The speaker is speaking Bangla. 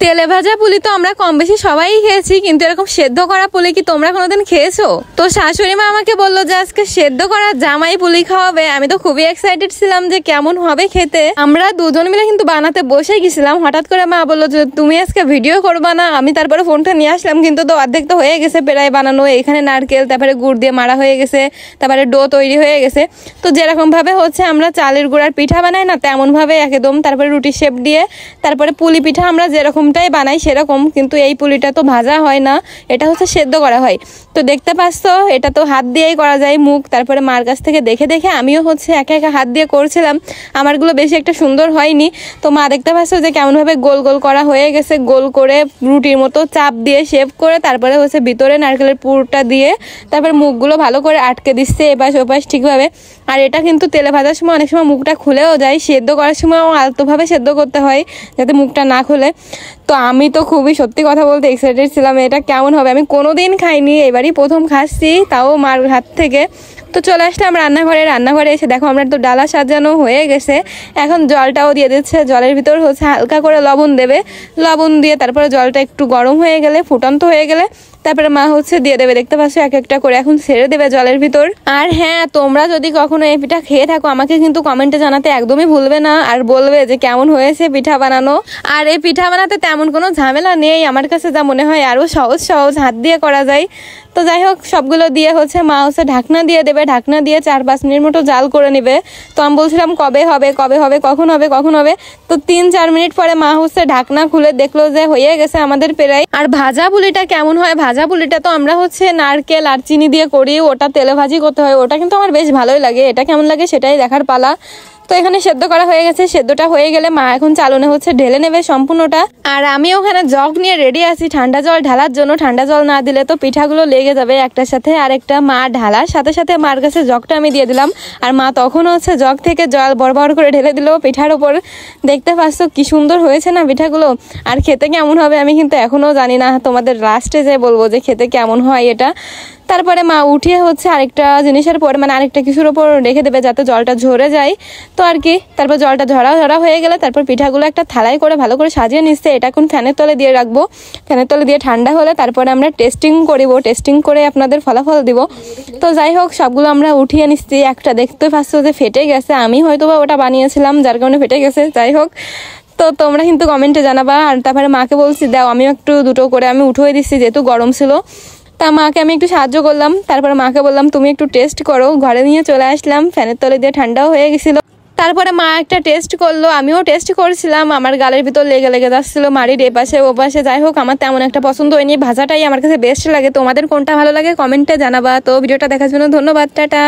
তেলে ভাজা পুলি তো আমরা কম বেশি সবাই খেয়েছি, কিন্তু এরকম সেদ্ধ করা পুলি কি তোমরা কোনোদিন খেয়েছো? তো শাশুড়ি মা আমাকে বললো যে আজকে সেদ্ধ করা জামাই পুলি খাওয়াবে। আমি তো খুবই এক্সাইটেড ছিলাম যে কেমন হবে খেতে। আমরা দুজন মিলে কিন্তু বানাতে বসে গেছিলাম। হঠাৎ করে মা বললো যে তুমি আজকে ভিডিও করবা না। আমি তারপরে ফোনটা নিয়ে আসলাম, কিন্তু তো অর্ধেক তো হয়ে গেছে প্রায় বানানো। এখানে নারকেল, তারপরে গুড় দিয়ে মারা হয়ে গেছে, তারপরে ডো তৈরি হয়ে গেছে। তো যেরকম ভাবে হচ্ছে আমরা চালের গুঁড়ার পিঠা বানাই না, তেমন ভাবে একদম। তারপরে রুটি শেপ দিয়ে তারপরে পুলি পিঠা আমরা যেরকমটাই বানাই সেরকম, কিন্তু এই পুলিটা তো ভাজা হয় না, এটা হচ্ছে সেদ্ধ করা হয়। তো দেখতে পাচ্ছ এটা তো হাত দিয়েই করা যায় মুখ। তারপরে মার কাছ থেকে দেখে দেখে আমিও হচ্ছে একা একা হাত দিয়ে করছিলাম। আমারগুলো বেশি একটা সুন্দর হয়নি। তো মা দেখতে পাচ্ছ যে কেমনভাবে গোল গোল করা হয়ে গেছে, গোল করে রুটির মতো চাপ দিয়ে শেপ করে তারপরে হচ্ছে ভিতরে নারকেলের পুরটা দিয়ে তারপরে মুখগুলো ভালো করে আটকে দিচ্ছে এপাশ ওপাশ ঠিকভাবে। আর এটা কিন্তু তেলে ভাজার সময় অনেক সময় মুখটা খুলেও যায়, সেদ্ধ করার সময় আলতোভাবে সেদ্ধ করতে হয় যাতে মুখটা না খুলে। তো আমি তো খুবই সত্যি কথা বলতে এক্সাইটেড ছিলাম এটা কেমন হবে। আমি কোনোদিন খাইনি, এবারই প্রথম খাচ্ছি, তাও মার হাত থেকে। তো চলে আসলাম রান্নাঘরে এসে দেখো আমরা তো ডালা সাজানো হয়ে গেছে। এখন জলটাও দিয়ে দিচ্ছে, জলের ভিতর হচ্ছে হালকা করে লবণ দেবে। লবণ দিয়ে তারপরে জলটা একটু গরম হয়ে গেলে, ফুটন্ত হয়ে গেলে তারপরে মা হচ্ছে দিয়ে দেবে। দেখতে পাচ্ছ এক একটা করে এখন ছেড়ে দেবে জলের ভিতর। আর হ্যাঁ, তোমরা যদি কখনো এই পিঠা খেয়ে থাকো আমাকে কিন্তু কমেন্টে জানাতে একদমই ভুলবে না, আর বলবে যে কেমন হয়েছে পিঠা বানানো। আর এই পিঠা বানাতে তেমন কোনো ঝামেলা নেই, আমার কাছে যা মনে হয় আরো সহজ সহজ হাত দিয়ে করা যায়। তো যাই হোক, সবগুলো দিয়ে হচ্ছে মা হচ্ছে ঢাকনা দিয়ে দেবে, ঢাকনা দিয়ে 4-5 মিনিট মতো জাল করে নেবে। তো আমি বলছিলাম কবে হবে কখন হবে। তো 3-4 মিনিট পরে মা হচ্ছে ঢাকনা খুলে দেখলো যে হয়ে গেছে আমাদের প্রায়। আর ভাজা পুলিটা কেমন হয়, ভাজা পুলিটা তো আমরা হচ্ছে নারকেল আর চিনি দিয়ে করি, ওটা তেলে ভাজি করতে হয়। ওটা কিন্তু আমার বেশ ভালোই লাগে, এটা কেমন লাগে সেটাই দেখার পালা। তো এখানে সেদ্ধ করা হয়ে গেছে, সেদ্ধটা হয়ে গেলে মা এখন চালনে হচ্ছে ঢেলে নেবে সম্পূর্ণটা। আর আমি ওখানে জগ নিয়ে রেডি আছি ঠান্ডা জল ঢালার জন্য। ঠান্ডা জল না দিলে তো পিঠাগুলো লেগে যাবে একটার সাথে আরেকটা। মা ঢালার সাথে সাথে মার কাছে জগটা আমি দিয়ে দিলাম, আর মা তখন হচ্ছে জগ থেকে জল বড় করে ঢেলে দিল পিঠার উপর। দেখতে পাচ্ছ কি সুন্দর হয়েছে না পিঠাগুলো। আর খেতে কেমন হবে আমি কিন্তু এখনো জানি না, তোমাদের লাস্টে যে বলবো যে খেতে কেমন হয় এটা। তারপরে মা উঠিয়ে হচ্ছে আরেকটা জিনিসের পর মানে আরেকটা কিছুর ওপর রেখে দেবে যাতে জলটা ঝরে যায়। তো আর কি, তারপর জলটা ঝরা হয়ে গেলে তারপর পিঠাগুলো একটা থালায় করে ভালো করে সাজিয়ে নিচ্ছে। এটা এখন ফ্যানের তলে দিয়ে রাখবো, ফ্যানের তলে দিয়ে ঠান্ডা হলে তারপরে আমরা টেস্টিং করে আপনাদের ফলাফল দিব। তো যাই হোক, সবগুলো আমরা উঠিয়ে নিচ্ছি। একটা দেখতে পাচ্ছ যে ফেটে গেছে, আমি হয়তো বা ওটা বানিয়েছিলাম যার কারণে ফেটে গেছে। যাই হোক, তো তোমরা কিন্তু কমেন্টে জানাবা। আর তারপরে মাকে বলছি দাও, আমিও একটু দুটো করে আমি উঠিয়ে দিচ্ছি যেহেতু গরম ছিল। তা মাকে আমি একটু সাহায্য করলাম, তারপরে মাকে বললাম তুমি একটু টেস্ট করো। ঘরে নিয়ে চলে আসলাম, ফ্যানের তলে দিয়ে ঠান্ডাও হয়ে গেছিল। তারপরে মা একটা টেস্ট করলো, আমিও টেস্ট করছিলাম। আমার গালের ভিতর লেগে যাচ্ছিল মাড়ির এপাশে ওপাশে। যাই হোক, আমার তেমন একটা পছন্দ হয়নি, ভাজাটাই আমার কাছে বেস্ট লাগে। তোমাদের কোনটা ভালো লাগে কমেন্টে জানাবা। তো ভিডিওটা দেখার জন্য ধন্যবাদ, টাটা।